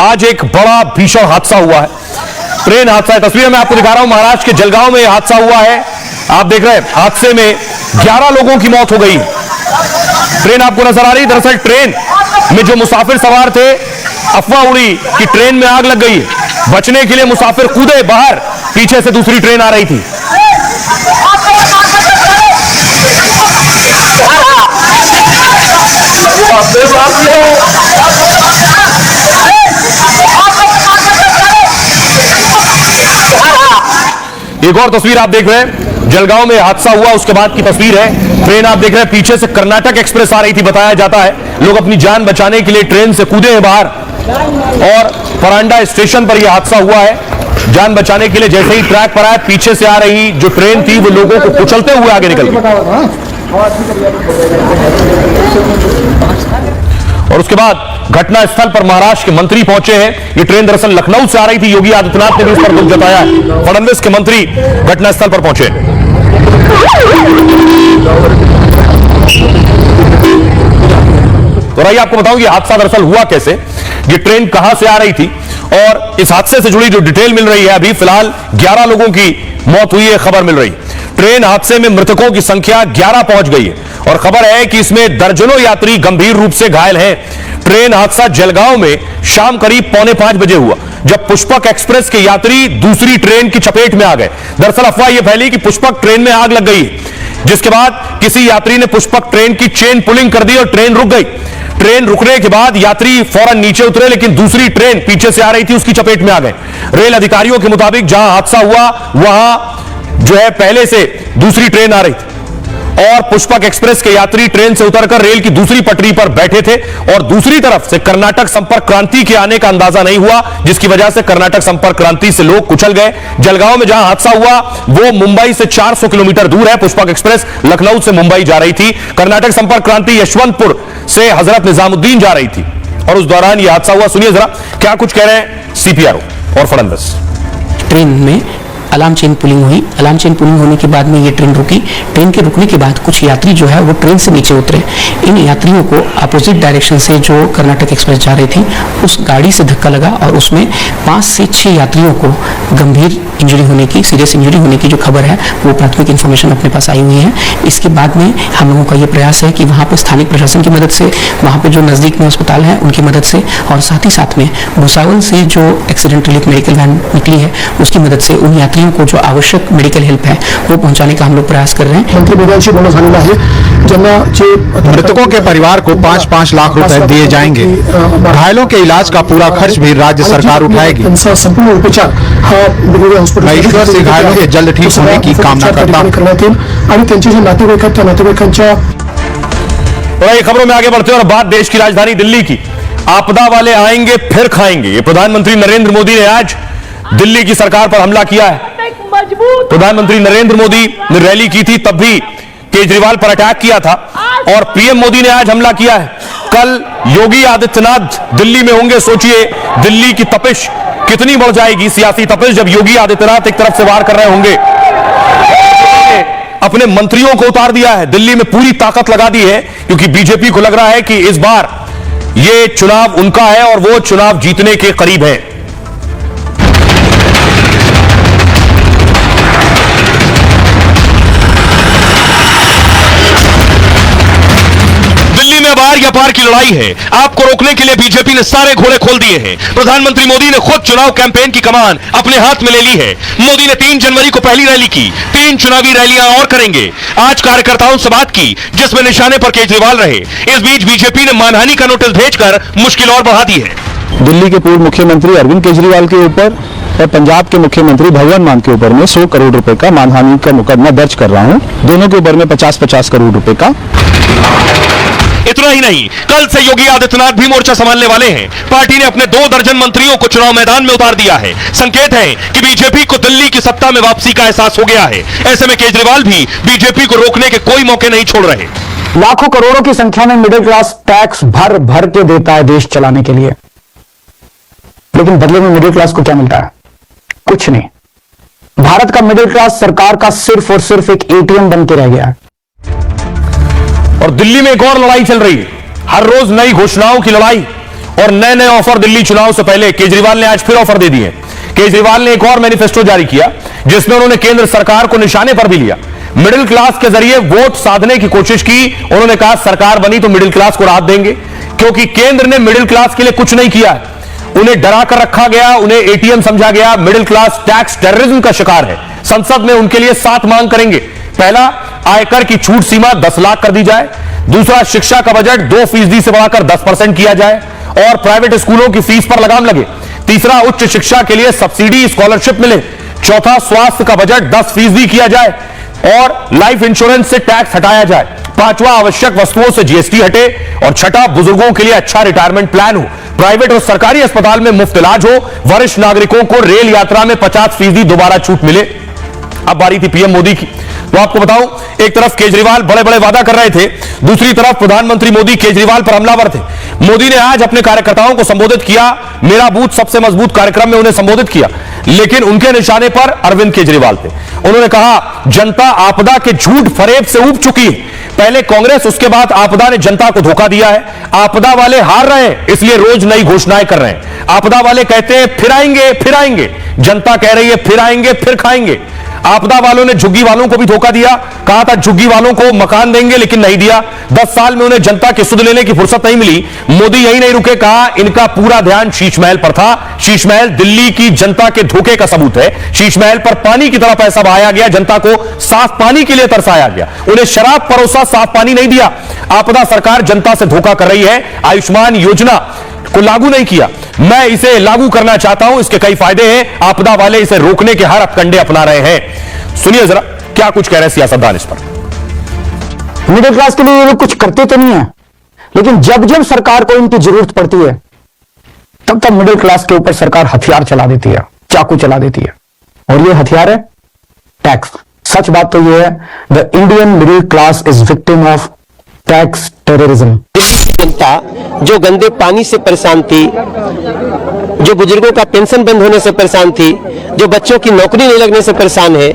आज एक बड़ा भीषण हादसा हुआ है, ट्रेन हादसा है। तस्वीर में आपको दिखा रहा हूं, महाराष्ट्र के जलगांव में यह हादसा हुआ है। आप देख रहे हैं, हादसे में 11 लोगों की मौत हो गई। ट्रेन आपको नजर आ रही, दरअसल ट्रेन में जो मुसाफिर सवार थे, अफवाह उड़ी कि ट्रेन में आग लग गई। बचने के लिए मुसाफिर कूदे बाहर, पीछे से दूसरी ट्रेन आ रही थी। एक और तस्वीर आप देख रहे हैं, जलगांव में हादसा हुआ उसके बाद की तस्वीर है। ट्रेन आप देख रहे हैं, पीछे से कर्नाटक एक्सप्रेस आ रही थी। बताया जाता है लोग अपनी जान बचाने के लिए ट्रेन से कूदे हैं बाहर और परांडा स्टेशन पर यह हादसा हुआ है। जान बचाने के लिए जैसे ही ट्रैक पर आया, पीछे से आ रही जो ट्रेन थी वो लोगों को कुचलते हुए आगे निकल गई और उसके बाद घटना स्थल पर महाराष्ट्र के मंत्री पहुंचे हैं। ये ट्रेन दरअसल लखनऊ से आ रही थी। योगी आदित्यनाथ ने भी इस पर दुख जताया है। फडणवीस के मंत्री घटना स्थल पर पहुंचे। तो आइए आपको बताऊं ये हादसा दरअसल हुआ कैसे, ये ट्रेन कहां से आ रही थी और इस हादसे से जुड़ी जो डिटेल मिल रही है, अभी फिलहाल 11 लोगों की मौत हुई है, खबर मिल रही। ट्रेन हादसे में मृतकों की संख्या 11 पहुंच गई है और खबर है कि इसमें दर्जनों यात्री गंभीर रूप से घायल हैं। ट्रेन हादसा जलगांव में शाम करीब 4:45 बजे हुआ, जब पुष्पक एक्सप्रेस के यात्री दूसरी ट्रेन की चपेट में आ गए। दरअसल अफवाह यह फैली कि पुष्पक ट्रेन में आग लग गई, जिसके बाद किसी यात्री ने पुष्पक ट्रेन की चेन पुलिंग कर दी और ट्रेन रुक गई। ट्रेन रुकने के बाद यात्री फौरन नीचे उतरे, लेकिन दूसरी ट्रेन पीछे से आ रही थी, उसकी चपेट में आ गए। रेल अधिकारियों के मुताबिक जहां हादसा हुआ वहां जो है पहले से दूसरी ट्रेन आ रही थी और पुष्पक एक्सप्रेस के यात्री ट्रेन से उतरकर रेल की दूसरी पटरी पर बैठे थे और दूसरी तरफ से कर्नाटक संपर्क क्रांति के आने का अंदाजा नहीं हुआ, जिसकी वजह से कर्नाटक संपर्क क्रांति से लोग कुचल गए। जलगांव में जहां हादसा हुआ वो मुंबई से 400 किलोमीटर दूर है। पुष्पक एक्सप्रेस लखनऊ से मुंबई जा रही थी। कर्नाटक संपर्क क्रांति यशवंतपुर से हजरत निजामुद्दीन जा रही थी और उस दौरान यह हादसा हुआ। सुनिए जरा क्या कुछ कह रहे हैं सीपीआरओ और फडणवीस। ट्रेन में अलार्म चेन पुलिंग हुई। अलार्म चेन पुलिंग होने के बाद में ये ट्रेन रुकी। ट्रेन के रुकने के बाद कुछ यात्री जो है वो ट्रेन से नीचे उतरे। इन यात्रियों को अपोजिट डायरेक्शन से जो कर्नाटक एक्सप्रेस जा रही थी उस गाड़ी से धक्का लगा और उसमें 5 से 6 यात्रियों को गंभीर इंजरी होने की, सीरियस इंजरी होने की जो खबर है वो प्राथमिक इन्फॉर्मेशन अपने पास आई हुई है। इसके बाद में हम लोगों का ये प्रयास है कि वहाँ पर स्थानिक प्रशासन की मदद से, वहाँ पर जो नज़दीक में अस्पताल है उनकी मदद से और साथ ही साथ में भुसावल से जो एक्सीडेंट रिलीफ मेडिकल वैन निकली है उसकी मदद से उन यात्रियों को जो आवश्यक मेडिकल हेल्प है वो पहुंचाने का हम लोग प्रयास कर रहे हैं। मंत्री महोदयांशी बोलणं झालेलं आहे, ज्यांना जे मृतकों के परिवार को 5-5 लाख रुपए दिए जाएंगे। घायलों के इलाज का पूरा खर्च भी राज्य सरकार उठाएगी। त्यांचा संपूर्ण उपचार हा वेगवेगळ्या मैं ईश्वर से घायलों के जल्द ठीक होने की कामना करता हूं आणि त्यांचे जे नातेवाईक आहेत त्या नातेवाईकांच्या। खबरों में आगे बढ़ते हैं और बात देश की राजधानी दिल्ली की। आपदा वाले आएंगे फिर खाएंगे, ये प्रधानमंत्री नरेंद्र मोदी ने आज दिल्ली की सरकार पर हमला किया है। प्रधानमंत्री नरेंद्र मोदी ने रैली की थी, तब भी केजरीवाल पर अटैक किया था और पीएम मोदी ने आज हमला किया है। कल योगी आदित्यनाथ दिल्ली में होंगे। सोचिए दिल्ली की तपिश कितनी बढ़ जाएगी, सियासी तपिश, जब योगी आदित्यनाथ एक तरफ से वार कर रहे होंगे। अपने मंत्रियों को उतार दिया है, दिल्ली में पूरी ताकत लगा दी है, क्योंकि बीजेपी को लग रहा है कि इस बार ये चुनाव उनका है और वो चुनाव जीतने के करीब है। बार या पार की लड़ाई है। आपको रोकने के लिए बीजेपी ने सारे घोड़े खोल दिए हैं। प्रधानमंत्री मोदी ने खुद चुनाव कैंपेन की कमान अपने हाथ में ले ली है। मोदी ने 3 जनवरी को पहली रैली की, 3 चुनावी रैलियां और करेंगे। आज कार्यकर्ताओं से बात की जिसमें निशाने पर केजरीवाल रहे। इस बीच बीजेपी ने मानहानि का नोटिस भेजकर मुश्किल और बढ़ा दी है। दिल्ली के पूर्व मुख्यमंत्री अरविंद केजरीवाल के ऊपर और पंजाब के मुख्यमंत्री भगवंत मान के ऊपर में 100 करोड़ रुपए का मानहानि का मुकदमा दर्ज कर रहा हूं। दोनों के ऊपर में 50-50 करोड़ रुपए का। इतना ही नहीं, कल से योगी आदित्यनाथ भी मोर्चा संभालने वाले हैं। पार्टी ने अपने 2 दर्जन मंत्रियों को चुनाव मैदान में उतार दिया है। संकेत है कि बीजेपी को दिल्ली की सत्ता में वापसी का एहसास हो गया है। ऐसे में केजरीवाल भी बीजेपी को रोकने के कोई मौके नहीं छोड़ रहे। लाखों करोड़ों की संख्या में मिडिल क्लास टैक्स भर भर के देता है देश चलाने के लिए, लेकिन बदले में मिडिल क्लास को क्या मिलता है? कुछ नहीं। भारत का मिडिल क्लास सरकार का सिर्फ और सिर्फ एक एटीएम बन के रह गया है। और दिल्ली में एक और लड़ाई चल रही है, हर रोज नई घोषणाओं की लड़ाई और नए नए ऑफर दिल्ली चुनाव से पहले केजरीवाल ने आज फिर ऑफर दे दिए। केजरीवाल ने एक और मैनिफेस्टो जारी किया जिसमें उन्होंने केंद्र सरकार को निशाने पर भी लिया। मिडिल क्लास के जरिए वोट साधने की कोशिश की। उन्होंने कहा सरकार बनी तो मिडिल क्लास को राहत देंगे, क्योंकि केंद्र ने मिडिल क्लास के लिए कुछ नहीं किया है। उन्हें डरा कर रखा गया, उन्हें एटीएम समझा गया। मिडिल क्लास टैक्स टेररिज्म का शिकार है। संसद में उनके लिए 7 मांग करेंगे। पहला, आयकर की छूट सीमा 10 लाख कर दी जाए। दूसरा, शिक्षा का बजट 2% से बढ़ाकर 10% किया जाए और प्राइवेट स्कूलों की फीस पर लगाम लगे। तीसरा, उच्च शिक्षा के लिए सब्सिडी स्कॉलरशिप मिले। चौथा, स्वास्थ्य का बजट 10% किया जाए और लाइफ इंश्योरेंस से टैक्स हटाया जाए। पांचवा, आवश्यक वस्तुओं से जीएसटी हटे। और छठा, बुजुर्गों के लिए अच्छा रिटायरमेंट प्लान हो, प्राइवेट और सरकारी अस्पताल में मुफ्त इलाज हो, वरिष्ठ नागरिकों को रेल यात्रा में 50% दोबारा छूट मिले। अब बारी थी पीएम मोदी की। तो आपको बताऊं, एक तरफ केजरीवाल बड़े बड़े वादा कर रहे थे, दूसरी तरफ प्रधानमंत्री मोदी केजरीवाल पर हमलावर थे। मोदी ने आज अपने कार्यकर्ताओं को संबोधित किया, मेरा बूथ सबसे मजबूत कार्यक्रम में उन्हें संबोधित किया, लेकिन उनके निशाने पर अरविंद केजरीवाल थे। उन्होंने कहा जनता आपदा के झूठ फरेब से ऊब चुकी है। पहले कांग्रेस, उसके बाद आपदा ने जनता को धोखा दिया है। आपदा वाले हार रहे हैं, इसलिए रोज नई घोषणाएं कर रहे हैं। आपदा वाले कहते हैं फिर आएंगे फिर आएंगे, जनता कह रही है फिर आएंगे फिर खाएंगे। आपदा वालों ने झुग्गी वालों को भी धोखा दिया, कहा था झुग्गी वालों को मकान देंगे, लेकिन नहीं दिया। 10 साल में उन्हें जनता की सुध लेने की फुर्सत नहीं मिली। मोदी यही नहीं रुके, कहा इनका पूरा ध्यान शीश महल पर था। शीश महल दिल्ली की जनता के धोखे का सबूत है। शीश महल पर पानी की तरह पैसा बहाया गया, जनता को साफ पानी के लिए तरसाया गया, उन्हें शराब परोसा, साफ पानी नहीं दिया। आपदा सरकार जनता से धोखा कर रही है। आयुष्मान योजना को लागू नहीं किया, मैं इसे लागू करना चाहता हूं, इसके कई फायदे हैं। आपदा वाले इसे रोकने के हर हथकंडे अपना रहे हैं। सुनिए जरा क्या कुछ कह रहे हैं सियासतदान इस पर। मिडिल क्लास के लिए ये लोग कुछ करते तो नहीं है, लेकिन जब जब सरकार को इनकी जरूरत पड़ती है तब तब मिडिल क्लास के ऊपर सरकार हथियार चला देती है, चाकू चला देती है, और ये हथियार है टैक्स। सच बात तो ये है, the Indian middle class is victim of tax terrorism. Delhi की जनता जो गंदे पानी से परेशान थी, जो बुजुर्गों का पेंशन बंद होने से परेशान थी, जो बच्चों की नौकरी नहीं लगने से परेशान है।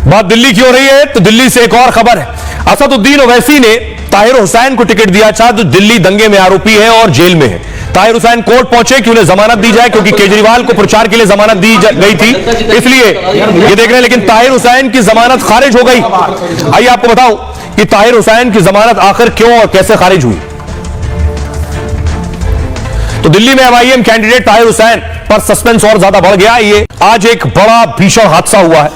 बात दिल्ली की हो रही है तो दिल्ली से एक और खबर है। असदुद्दीन ओवैसी ने ताहिर हुसैन को टिकट दिया था, जो दिल्ली दंगे में आरोपी है और जेल में है। ताहिर हुसैन कोर्ट पहुंचे कि उन्हें जमानत दी जाए, क्योंकि केजरीवाल को प्रचार के लिए जमानत दी गई थी, इसलिए ये देख रहे हैं। लेकिन ताहिर हुसैन की जमानत खारिज हो गई। आइए आपको बताऊं कि ताहिर हुसैन की जमानत आखिर क्यों और कैसे खारिज हुई। तो दिल्ली में एमआईएम कैंडिडेट ताहिर हुसैन पर सस्पेंस और ज्यादा बढ़ गया। ये आज एक बड़ा भीषण हादसा हुआ है,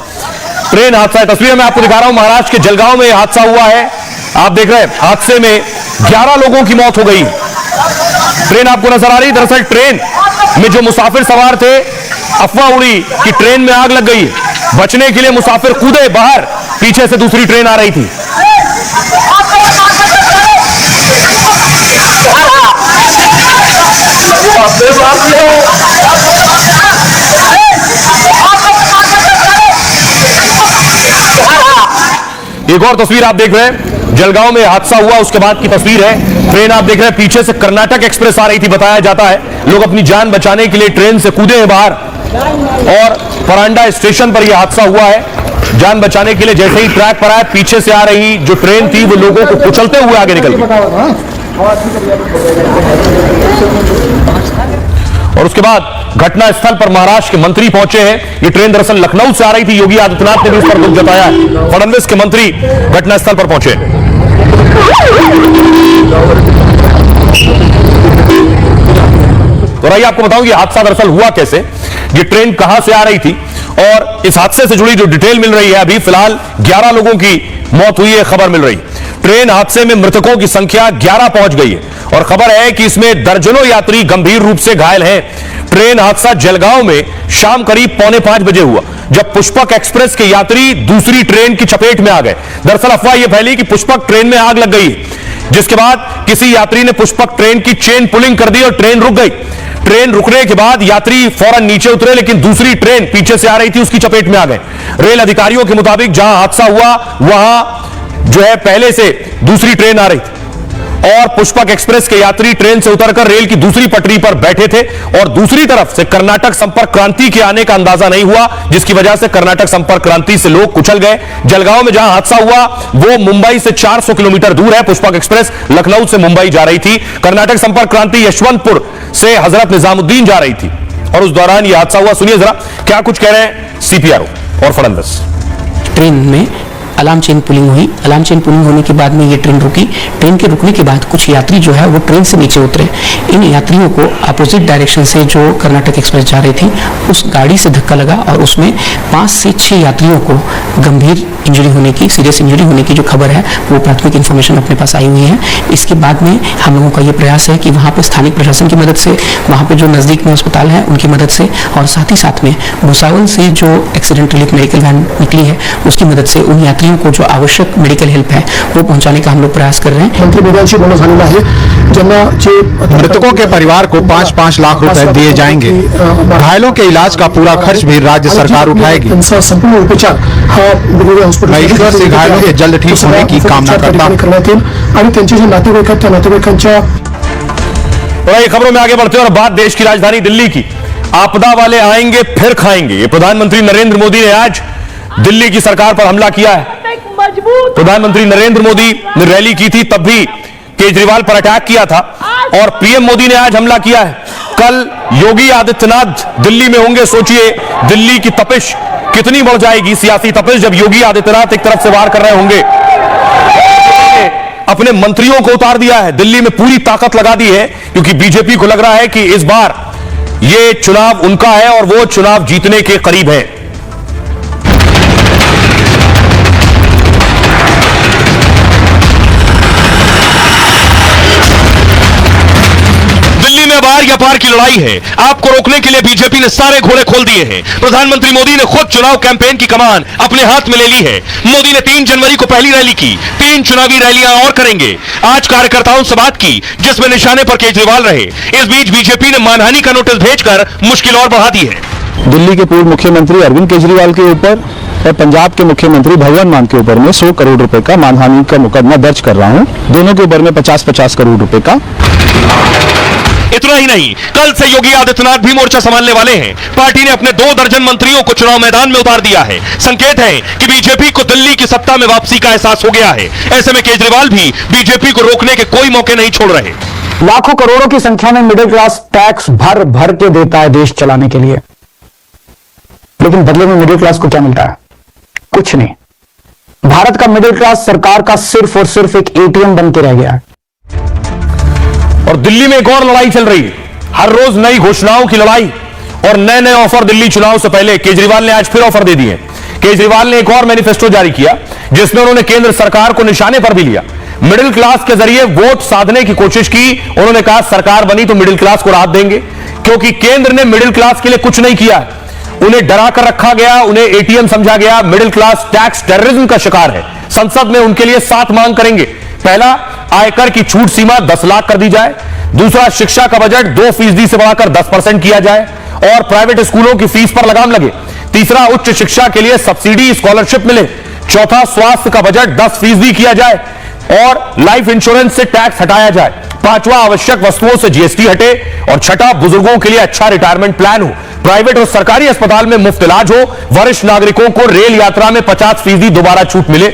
ट्रेन हादसा है। तस्वीर मैं आपको दिखा रहा हूं, महाराष्ट्र के जलगांव में हादसा हुआ है। आप देख रहे हैं, हादसे में 11 लोगों की मौत हो गई। ट्रेन आपको नजर आ रही, दरअसल ट्रेन में जो मुसाफिर सवार थे, अफवाह उड़ी कि ट्रेन में आग लग गई। बचने के लिए मुसाफिर कूदे बाहर, पीछे से दूसरी ट्रेन आ रही थी। एक और तस्वीर आप देख रहे हैं, जलगांव में हादसा हुआ उसके बाद की तस्वीर है। ट्रेन आप देख रहे हैं, पीछे से कर्नाटक एक्सप्रेस आ रही थी। बताया जाता है लोग अपनी जान बचाने के लिए ट्रेन से कूदे हैं बाहर, और परांडा स्टेशन पर यह हादसा हुआ है। जान बचाने के लिए जैसे ही ट्रैक पर आए, पीछे से आ रही जो ट्रेन थी वो लोगों को कुचलते हुए आगे निकल गई, और उसके बाद घटना स्थल पर महाराष्ट्र के मंत्री पहुंचे हैं। ये ट्रेन दरअसल लखनऊ से आ रही थी। योगी आदित्यनाथ ने भी इस पर दुख जताया है। फडणवीस के मंत्री घटना स्थल पर पहुंचे। तो रही आपको बताऊं ये हादसा दरअसल हुआ कैसे, ये ट्रेन कहां से आ रही थी, और इस हादसे से जुड़ी जो डिटेल मिल रही है, अभी फिलहाल 11 लोगों की मौत हुई है, खबर मिल रही। ट्रेन हादसे में मृतकों की संख्या 11 पहुंच गई है, और खबर है कि इसमें दर्जनों यात्री गंभीर रूप से घायल हैं। ट्रेन हादसा जलगांव में शाम करीब 4:45 बजे हुआ, जब पुष्पक एक्सप्रेस के यात्री दूसरी ट्रेन की चपेट में आ गए। दरअसल अफवाह यह फैली कि पुष्पक ट्रेन में आग लग गई, जिसके बाद किसी यात्री ने पुष्पक ट्रेन की चेन पुलिंग कर दी और ट्रेन रुक गई। ट्रेन रुकने के बाद यात्री फौरन नीचे उतरे, लेकिन दूसरी ट्रेन पीछे से आ रही थी, उसकी चपेट में आ गए। रेल अधिकारियों के मुताबिक जहां हादसा हुआ वहां जो है पहले से दूसरी ट्रेन आ रही थी, और पुष्पक एक्सप्रेस के यात्री ट्रेन से उतरकर रेल की दूसरी पटरी पर बैठे थे और दूसरी तरफ से कर्नाटक संपर्क क्रांति के आने का अंदाजा नहीं हुआ, जिसकी वजह से कर्नाटक संपर्क क्रांति से लोग कुचल गए। जलगांव में जहां हादसा हुआ वो मुंबई से 400 किलोमीटर दूर है। पुष्पक एक्सप्रेस लखनऊ से मुंबई जा रही थी। कर्नाटक संपर्क क्रांति यशवंतपुर से हजरत निजामुद्दीन जा रही थी और उस दौरान यह हादसा हुआ। सुनिए जरा क्या कुछ कह रहे हैं सीपीआरओ और फडणवीस। ट्रेन में अलार्म चेन पुलिंग हुई। अलार्म चेन पुलिंग होने के बाद में ये ट्रेन रुकी। ट्रेन के रुकने के बाद कुछ यात्री जो है वो ट्रेन से नीचे उतरे। इन यात्रियों को अपोजिट डायरेक्शन से जो कर्नाटक एक्सप्रेस जा रही थी उस गाड़ी से धक्का लगा और उसमें 5 से 6 यात्रियों को गंभीर इंजरी होने की, सीरियस इंजरी होने की जो खबर है वो प्राथमिक इंफॉर्मेशन अपने पास आई हुई है। इसके बाद में हम लोगों का ये प्रयास है कि वहाँ पे स्थानिक प्रशासन की मदद से, वहाँ पे जो नज़दीक में अस्पताल है उनकी मदद से और साथ ही साथ में भुसावल से जो एक्सीडेंट रिलीफ मेडिकल वैन निकली है उसकी मदद से उन यात्रियों को जो आवश्यक मेडिकल हेल्प है वो पहुंचाने का हम लोग प्रयास कर रहे हैं। मंत्री मेदांशी बोलणं झालेलं आहे ज्यांना जे मृतकों के परिवार को 5-5 लाख रुपए दिए जाएंगे। घायलों के इलाज का पूरा खर्च भी राज्य सरकार उठाएगी। त्यांचा संपूर्ण उपचार हा वेगवेगळ्या मैं ईश्वर से घायलों के जल्द ठीक होने की कामना करता हूं। करण्यात येईल आणि त्यांचे जे नातेवाईक आहेत त्या नातेवाईकांच्या बड़ी खबरों में आगे बढ़ते हैं और बात देश की राजधानी दिल्ली की। आपदा वाले आएंगे फिर खाएंगे, ये प्रधानमंत्री नरेंद्र मोदी ने आज दिल्ली की सरकार पर हमला किया है। प्रधानमंत्री नरेंद्र मोदी ने रैली की थी तब भी केजरीवाल पर अटैक किया था और पीएम मोदी ने आज हमला किया है। कल योगी आदित्यनाथ दिल्ली में होंगे। सोचिए दिल्ली की तपिश कितनी बढ़ जाएगी, सियासी तपिश, जब योगी आदित्यनाथ एक तरफ से वार कर रहे होंगे। अपने मंत्रियों को उतार दिया है, दिल्ली में पूरी ताकत लगा दी है क्योंकि बीजेपी को लग रहा है कि इस बार ये चुनाव उनका है और वो चुनाव जीतने के करीब है। दिल्ली में बार या पार की लड़ाई है। आपको रोकने के लिए बीजेपी ने सारे घोड़े खोल दिए हैं। प्रधानमंत्री मोदी ने खुद चुनाव कैंपेन की कमान अपने हाथ में ले ली है। मोदी ने 3 जनवरी को पहली रैली की, 3 चुनावी रैलियां और करेंगे। आज कार्यकर्ताओं से बात की जिसमें निशाने पर केजरीवाल रहे। इस बीच बीजेपी ने मानहानि का नोटिस भेजकर मुश्किल और बढ़ा दी है। दिल्ली के पूर्व मुख्यमंत्री अरविंद केजरीवाल के ऊपर और पंजाब के मुख्यमंत्री भगवंत मान के ऊपर में 100 करोड़ रुपए का मानहानि का मुकदमा दर्ज कर रहा हूं। दोनों के ऊपर में 50-50 करोड़ रुपए का। इतना ही नहीं, कल से योगी आदित्यनाथ भी मोर्चा संभालने वाले हैं। पार्टी ने अपने 2 दर्जन मंत्रियों को चुनाव मैदान में उतार दिया है। संकेत है कि बीजेपी को दिल्ली की सत्ता में वापसी का एहसास हो गया है। ऐसे में केजरीवाल भी बीजेपी को रोकने के कोई मौके नहीं छोड़ रहे। लाखों करोड़ों की संख्या में मिडिल क्लास टैक्स भर भर के देता है देश चलाने के लिए, लेकिन बदले में मिडिल क्लास को क्या मिलता है? कुछ नहीं। भारत का मिडिल क्लास सरकार का सिर्फ और सिर्फ एक एटीएम बन के रह गया है। और दिल्ली में एक और लड़ाई चल रही है, हर रोज नई घोषणाओं की लड़ाई और नए नए ऑफर। दिल्ली चुनाव से पहले केजरीवाल ने आज फिर ऑफर दे दिए। केजरीवाल ने एक और मैनिफेस्टो जारी किया जिसमें उन्होंने केंद्र सरकार को निशाने पर भी लिया। मिडिल क्लास के जरिए वोट साधने की कोशिश की। उन्होंने कहा सरकार बनी तो मिडिल क्लास को राहत देंगे, क्योंकि केंद्र ने मिडिल क्लास के लिए कुछ नहीं किया। उन्हें डरा कर रखा गया, उन्हें एटीएम समझा गया। मिडिल क्लास टैक्स टेररिज्म का शिकार है। संसद में उनके लिए 7 मांग करेंगे। पहला, आयकर की छूट सीमा 10 लाख कर दी जाए। दूसरा, शिक्षा का बजट 2% से बढ़ाकर 10% किया जाए और प्राइवेट स्कूलों की फीस पर लगाम लगे। तीसरा, उच्च शिक्षा के लिए सब्सिडी स्कॉलरशिप मिले। चौथा, स्वास्थ्य का बजट 10% किया जाए और लाइफ इंश्योरेंस से टैक्स हटाया जाए। पांचवा, आवश्यक वस्तुओं से जीएसटी हटे। और छठा, बुजुर्गों के लिए अच्छा रिटायरमेंट प्लान हो, प्राइवेट और सरकारी अस्पताल में मुफ्त इलाज हो, वरिष्ठ नागरिकों को रेल यात्रा में 50% दोबारा छूट मिले।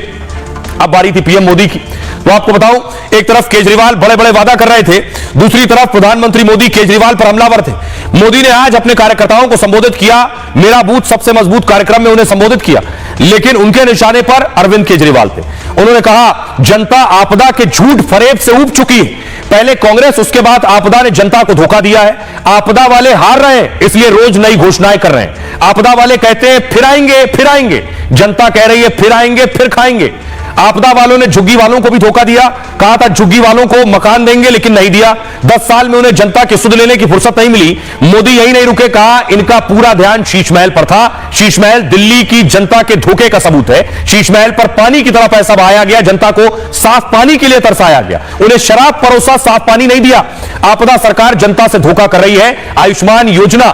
अब बारी थी पीएम मोदी की। तो आपको बताऊं, एक तरफ केजरीवाल बड़े बड़े वादा कर रहे थे, दूसरी तरफ प्रधानमंत्री मोदी केजरीवाल पर हमलावर थे। मोदी ने आज अपने कार्यकर्ताओं को संबोधित किया, मेरा बूथ सबसे मजबूत कार्यक्रम में उन्हें संबोधित किया, लेकिन उनके निशाने पर अरविंद केजरीवाल थे। उन्होंने कहा जनता आपदा के झूठ फरेब से ऊब चुकी है। पहले कांग्रेस, उसके बाद आपदा ने जनता को धोखा दिया है। आपदा वाले हार रहे हैं, इसलिए रोज नई घोषणाएं कर रहे हैं। आपदा वाले कहते हैं फिर आएंगे फिर आएंगे, जनता कह रही है फिर आएंगे फिर खाएंगे। आपदा वालों ने झुग्गी वालों को भी धोखा दिया, कहा था झुग्गी वालों को मकान देंगे, लेकिन नहीं दिया। 10 साल में उन्हें जनता की सुध लेने की फुर्सत नहीं मिली। मोदी यही नहीं रुके, कहा इनका पूरा ध्यान शीश महल पर था। शीश महल दिल्ली की जनता के धोखे का सबूत है। शीश महल पर पानी की तरह पैसा बहाया गया, जनता को साफ पानी के लिए तरसाया गया, उन्हें शराब परोसा, साफ पानी नहीं दिया। आपदा सरकार जनता से धोखा कर रही है। आयुष्मान योजना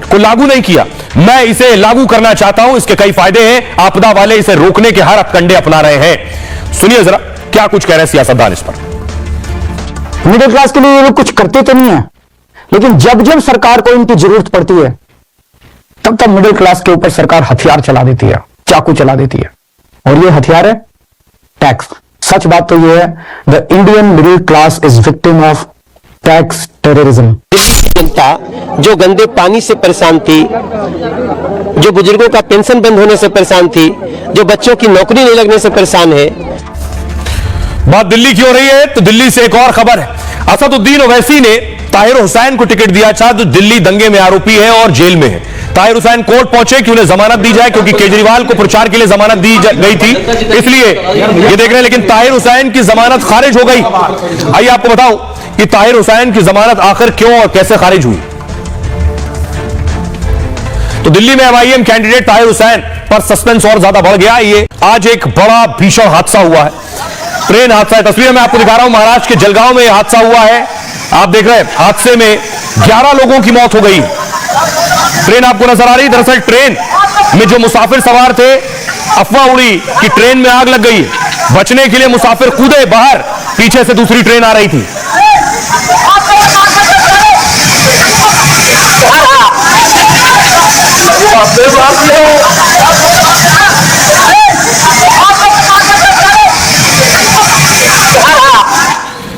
को लागू नहीं किया, मैं इसे लागू करना चाहता हूं, इसके कई फायदे हैं। आपदा वाले इसे रोकने के हर हथकंडे अपना रहे हैं। सुनिए जरा क्या कुछ कह रहे हैं सियासतदान इस पर। मिडिल क्लास के लिए ये लोग कुछ करते तो नहीं है, लेकिन जब जब सरकार को इनकी जरूरत पड़ती है तब तब मिडिल क्लास के ऊपर सरकार हथियार चला देती है, चाकू चला देती है, और ये हथियार है टैक्स। सच बात तो ये है, the Indian middle class is victim of tax terrorism. Delhi की जनता जो गंदे पानी से परेशान थी, जो बुजुर्गों का पेंशन बंद होने से परेशान थी, जो बच्चों की नौकरी नहीं लगने से परेशान है। बात दिल्ली की हो रही है तो दिल्ली से एक और खबर है। असदुद्दीन ओवैसी ने ताहिर हुसैन को टिकट दिया था, जो दिल्ली दंगे में आरोपी है और जेल में है। ताहिर हुसैन कोर्ट पहुंचे कि उन्हें जमानत दी जाए, क्योंकि केजरीवाल को प्रचार के लिए जमानत दी गई थी, इसलिए ये देख रहे हैं। लेकिन ताहिर हुसैन की जमानत खारिज हो गई। आइए आपको बताऊं कि ताहिर हुसैन की जमानत आखिर क्यों और कैसे खारिज हुई। तो दिल्ली में एमआईएम कैंडिडेट ताहिर हुसैन पर सस्पेंस और ज्यादा बढ़ गया। ये आज एक बड़ा भीषण हादसा हुआ है, ट्रेन हादसा है। तस्वीर मैं आपको दिखा रहा हूं, महाराष्ट्र के जलगांव में यह हादसा हुआ है। आप देख रहे हैं, हादसे में 11 लोगों की मौत हो गई। ट्रेन आपको नजर आ रही, दरअसल ट्रेन में जो मुसाफिर सवार थे, अफवाह उड़ी कि ट्रेन में आग लग गई। बचने के लिए मुसाफिर कूदे बाहर, पीछे से दूसरी ट्रेन आ रही थी।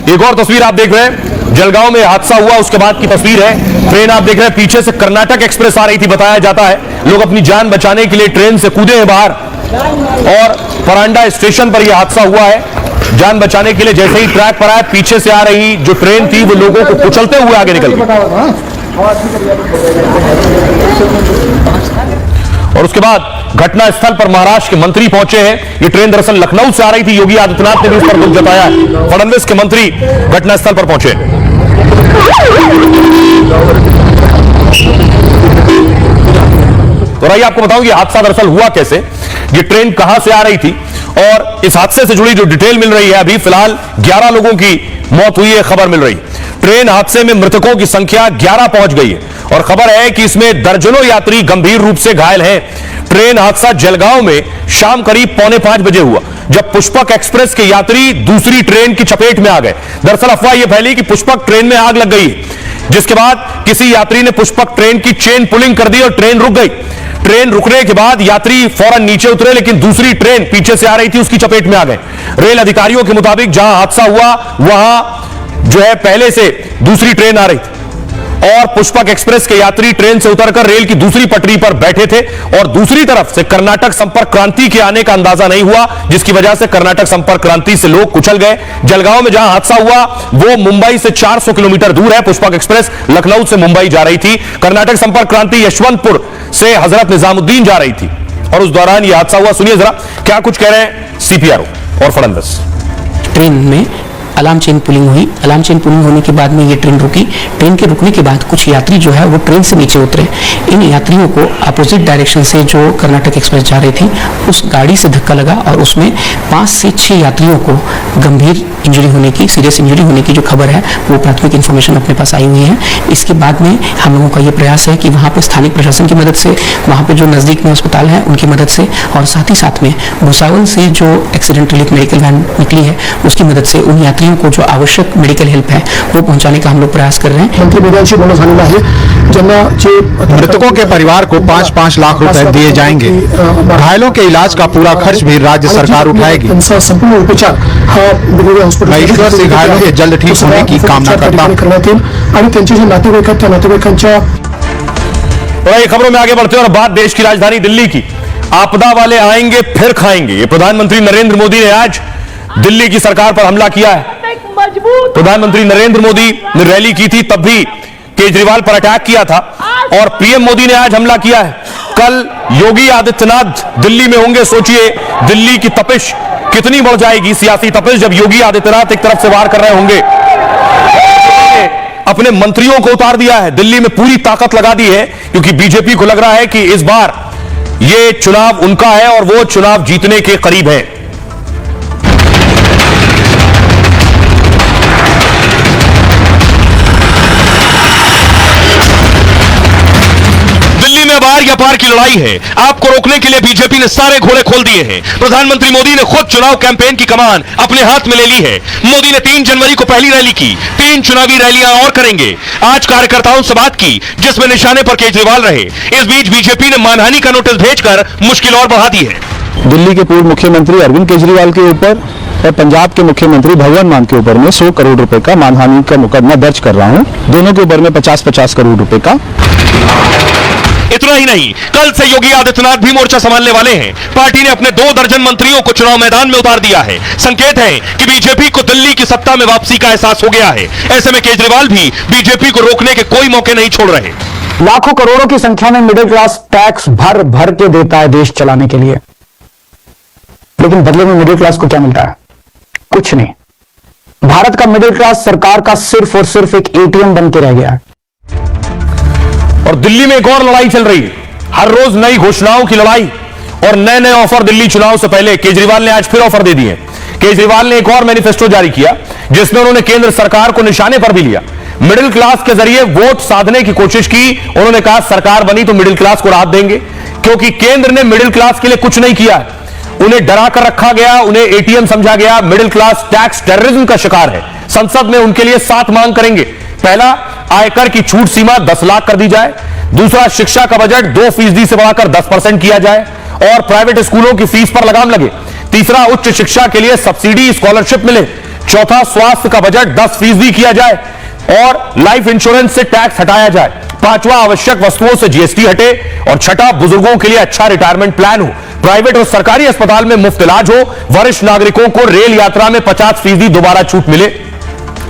एक और तस्वीर आप देख रहे हैं, जलगांव में हादसा हुआ उसके बाद की तस्वीर है। ट्रेन आप देख रहे हैं, पीछे से कर्नाटक एक्सप्रेस आ रही थी। बताया जाता है लोग अपनी जान बचाने के लिए ट्रेन से कूदे हैं बाहर, और परांडा स्टेशन पर यह हादसा हुआ है। जान बचाने के लिए जैसे ही ट्रैक पर आए, पीछे से आ रही जो ट्रेन थी वो लोगों को कुचलते हुए आगे निकल गई, और उसके बाद घटना स्थल पर महाराष्ट्र के मंत्री पहुंचे हैं। ये ट्रेन दरअसल लखनऊ से आ रही थी। योगी आदित्यनाथ ने भी इस पर दुख जताया है। फडणवीस के मंत्री घटना स्थल पर पहुंचे। तो आइए आपको बताऊं कि हादसा दरअसल हुआ कैसे, ये ट्रेन कहां से आ रही थी, और इस हादसे से जुड़ी जो डिटेल मिल रही है, अभी फिलहाल 11 लोगों की मौत हुई है, खबर मिल रही है। ट्रेन हादसे में मृतकों की संख्या 11 पहुंच गई है, और खबर है कि इसमें दर्जनों यात्री गंभीर रूप से घायल हैं। ट्रेन हादसा जलगांव में शाम करीब 4:45 बजे हुआ, जब पुष्पक एक्सप्रेस के यात्री दूसरी ट्रेन की चपेट में आ गए। दरअसल अफवाह यह फैली कि पुष्पक ट्रेन में आग लग गई, जिसके बाद किसी यात्री ने पुष्पक ट्रेन की चेन पुलिंग कर दी और ट्रेन रुक गई। ट्रेन रुकने के बाद यात्री फौरन नीचे उतरे, लेकिन दूसरी ट्रेन पीछे से आ रही थी, उसकी चपेट में आ गए। रेल अधिकारियों के मुताबिक जहां हादसा हुआ वहां जो है पहले से दूसरी ट्रेन आ रही थी, और पुष्पक एक्सप्रेस के यात्री ट्रेन से उतरकर रेल की दूसरी पटरी पर बैठे थे, और दूसरी तरफ से कर्नाटक संपर्क क्रांति के आने का अंदाजा नहीं हुआ, जिसकी वजह से कर्नाटक संपर्क क्रांति से लोग कुचल गए। जलगांव में जहां हादसा हुआ वो मुंबई से 400 किलोमीटर दूर है। पुष्पक एक्सप्रेस लखनऊ से मुंबई जा रही थी। कर्नाटक संपर्क क्रांति यशवंतपुर से हजरत निजामुद्दीन जा रही थी, और उस दौरान यह हादसा हुआ। सुनिए जरा क्या कुछ कह रहे हैं सीपीआरओ और फडणवीस। ट्रेन में अलार्म चेन पुलिंग हुई। अलार्म चेन पुलिंग होने के बाद में ये ट्रेन रुकी। ट्रेन के रुकने के बाद कुछ यात्री जो है वो ट्रेन से नीचे उतरे। इन यात्रियों को अपोजिट डायरेक्शन से जो कर्नाटक एक्सप्रेस जा रही थी उस गाड़ी से धक्का लगा, और उसमें 5 से 6 यात्रियों को गंभीर इंजरी होने की, सीरियस इंजरी होने की जो खबर है वो प्राथमिक इन्फॉर्मेशन अपने पास आई हुई है। इसके बाद में हम लोगों का ये प्रयास है कि वहाँ पे स्थानिक प्रशासन की मदद से, वहाँ पे जो नज़दीक में अस्पताल है उनकी मदद से, और साथ ही साथ में भुसावल से जो एक्सीडेंट रिलीफ मेडिकल वैन निकली है उसकी मदद से उन यात्रियों को जो आवश्यक मेडिकल हेल्प है वो पहुंचाने का हम लोग प्रयास कर रहे हैं। मंत्री मेदांशी बोलणं झालेलं आहे, ज्यांना जे मृतकों के परिवार को 5-5 लाख रुपए दिए जाएंगे। घायलों के इलाज का पूरा खर्च भी राज्य सरकार उठाएगी। त्यांचा संपूर्ण उपचार हा वेगवेगळ्या हॉस्पिटल मैं ईश्वर से घायलों के जल्द ठीक होने की कामना करता हूं। करण्यात येईल, आणि त्यांचे जे नातेवाईक आहेत त्या नातेवाईकांच्या खबरों में आगे बढ़ते हैं, और बात देश की राजधानी दिल्ली की। आपदा वाले आएंगे फिर खाएंगे, ये प्रधानमंत्री नरेंद्र मोदी ने आज दिल्ली की सरकार पर हमला किया है। प्रधानमंत्री नरेंद्र मोदी ने रैली की थी, तब भी केजरीवाल पर अटैक किया था, और पीएम मोदी ने आज हमला किया है। कल योगी आदित्यनाथ दिल्ली में होंगे। सोचिए दिल्ली की तपिश कितनी बढ़ जाएगी, सियासी तपिश, जब योगी आदित्यनाथ एक तरफ से वार कर रहे होंगे। अपने मंत्रियों को उतार दिया है, दिल्ली में पूरी ताकत लगा दी है, क्योंकि बीजेपी को लग रहा है कि इस बार ये चुनाव उनका है और वो चुनाव जीतने के करीब है। दिल्ली में बार या पार सरकार की लड़ाई है। आपको रोकने के लिए बीजेपी ने सारे घोड़े खोल दिए हैं। प्रधानमंत्री मोदी ने खुद चुनाव कैंपेन की कमान अपने हाथ में ले ली है। मोदी ने 3 जनवरी को पहली रैली की, 3 चुनावी रैलियां और करेंगे। आज कार्यकर्ताओं से बात की जिसमें निशाने पर केजरीवाल रहे। इस बीच बीजेपी ने मानहानि का नोटिस भेजकर मुश्किल और बढ़ा दी है। दिल्ली के पूर्व मुख्यमंत्री अरविंद केजरीवाल के ऊपर और पंजाब के मुख्यमंत्री भगवंत मान के ऊपर में 100 करोड़ रुपए का मानहानि का मुकदमा दर्ज कर रहा हूं। दोनों के ऊपर में 50-50 करोड़ रुपए का। इतना ही नहीं, कल से योगी आदित्यनाथ भी मोर्चा संभालने वाले हैं। पार्टी ने अपने 2 दर्जन मंत्रियों को चुनाव मैदान में उतार दिया है। संकेत है कि बीजेपी को दिल्ली की सत्ता में वापसी का एहसास हो गया है। ऐसे में केजरीवाल भी बीजेपी को रोकने के कोई मौके नहीं छोड़ रहे। लाखों करोड़ों की संख्या में मिडिल क्लास टैक्स भर भर के देता है देश चलाने के लिए, लेकिन बदले में मिडिल क्लास को क्या मिलता है? कुछ नहीं। भारत का मिडिल क्लास सरकार का सिर्फ और सिर्फ एक एटीएम बन के रह गया है। और दिल्ली में एक और लड़ाई चल रही है। हर रोज नई घोषणाओं की लड़ाई और नए नए ऑफर। दिल्ली चुनाव से पहले केजरीवाल ने आज फिर ऑफर दे दिए। केजरीवाल ने एक और मैनिफेस्टो जारी किया जिसमें उन्होंने केंद्र सरकार को निशाने पर भी लिया। मिडिल क्लास के जरिए वोट साधने की कोशिश की। उन्होंने कहा सरकार बनी तो मिडिल क्लास को राहत देंगे, क्योंकि केंद्र ने मिडिल क्लास के लिए कुछ नहीं किया है। उन्हें डरा कर रखा गया, उन्हें एटीएम समझा गया। मिडिल क्लास टैक्स टेररिज्म का शिकार है। संसद में उनके लिए 7 मांग करेंगे। पहला, आयकर की छूट सीमा 10 लाख कर दी जाए। दूसरा, शिक्षा का बजट 2% से बढ़ाकर 10% किया जाए और प्राइवेट स्कूलों की फीस पर लगाम लगे। तीसरा, उच्च शिक्षा के लिए सब्सिडी स्कॉलरशिप मिले। चौथा, स्वास्थ्य का बजट 10% किया जाए और लाइफ इंश्योरेंस से टैक्स हटाया जाए। पांचवा, आवश्यक वस्तुओं से जीएसटी हटे। और छठा, बुजुर्गों के लिए अच्छा रिटायरमेंट प्लान हो। प्राइवेट और सरकारी अस्पताल में मुफ्त इलाज हो। वरिष्ठ नागरिकों को रेल यात्रा में 50% दोबारा छूट मिले।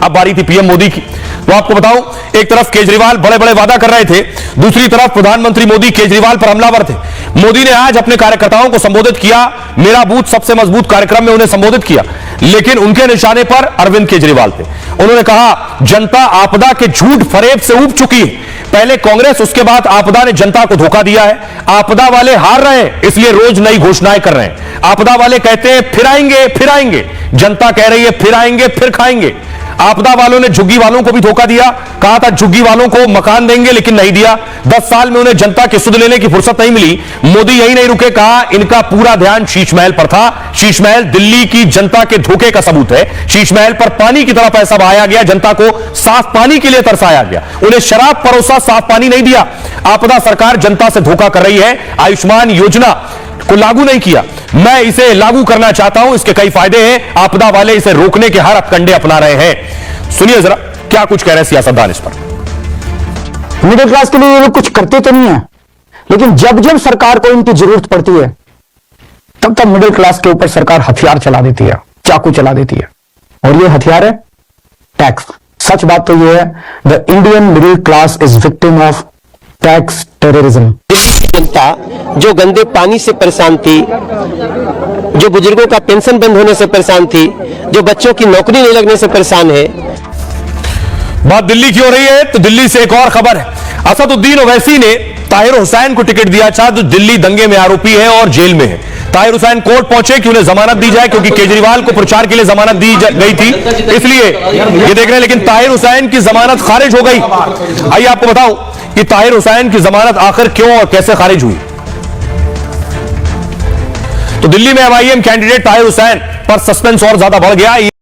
अब बारी थी पीएम मोदी की। तो आपको बताऊं, एक तरफ केजरीवाल बड़े बड़े वादा कर रहे थे, दूसरी तरफ प्रधानमंत्री मोदी केजरीवाल पर हमलावर थे। मोदी ने आज अपने कार्यकर्ताओं को संबोधित किया। मेरा बूथ सबसे मजबूत कार्यक्रम में उन्हें संबोधित किया, लेकिन उनके निशाने पर अरविंद केजरीवाल थे। उन्होंने कहा जनता आपदा के झूठ फरेब से ऊब चुकी है। पहले कांग्रेस, उसके बाद आपदा ने जनता को धोखा दिया है। आपदा वाले हार रहे हैं, इसलिए रोज नई घोषणाएं कर रहे हैं। आपदा वाले कहते हैं फिर आएंगे फिर आएंगे, जनता कह रही है फिर आएंगे फिर खाएंगे। आपदा वालों ने झुग्गी वालों को भी धोखा दिया। कहा था झुग्गी वालों को मकान देंगे, लेकिन नहीं दिया। 10 साल में उन्हें जनता की सुध लेने की फुर्सत नहीं मिली। मोदी यही नहीं रुके, कहा इनका पूरा ध्यान शीश महल पर था। शीश महल दिल्ली की जनता के धोखे का सबूत है। शीश महल पर पानी की तरह पैसा बहाया गया, जनता को साफ पानी के लिए तरसाया गया। उन्हें शराब परोसा, साफ पानी नहीं दिया। आपदा सरकार जनता से धोखा कर रही है। आयुष्मान योजना को लागू नहीं किया, मैं इसे लागू करना चाहता हूं, इसके कई फायदे हैं। आपदा वाले इसे रोकने के हर हथकंडे अपना रहे हैं। सुनिए जरा क्या कुछ कह रहे हैं सियासतदान इस पर। मिडिल क्लास के लिए ये लोग कुछ करते तो नहीं है, लेकिन जब जब सरकार को इनकी जरूरत पड़ती है तब तब मिडिल क्लास के ऊपर सरकार हथियार चला देती है, चाकू चला देती है। और ये हथियार है टैक्स। सच बात तो ये है, the Indian middle class is victim of tax terrorism. Delhi की जनता जो गंदे पानी से परेशान थी, जो बुजुर्गों का पेंशन बंद होने से परेशान थी, जो बच्चों की नौकरी नहीं लगने से परेशान है। बात दिल्ली की हो रही है तो दिल्ली से एक और खबर है। असदुद्दीन ओवैसी ने ताहिर हुसैन को टिकट दिया था, जो दिल्ली दंगे में आरोपी है और जेल में है। ताहिर हुसैन कोर्ट पहुंचे कि उन्हें जमानत दी जाए, क्योंकि केजरीवाल को प्रचार के लिए जमानत दी गई थी, इसलिए ये देख रहे हैं। लेकिन ताहिर हुसैन की जमानत खारिज हो गई। आइए आपको बताऊं कि ताहिर हुसैन की जमानत आखिर क्यों और कैसे खारिज हुई। तो दिल्ली में एमआईएम कैंडिडेट ताहिर हुसैन पर सस्पेंस और ज्यादा बढ़ गया।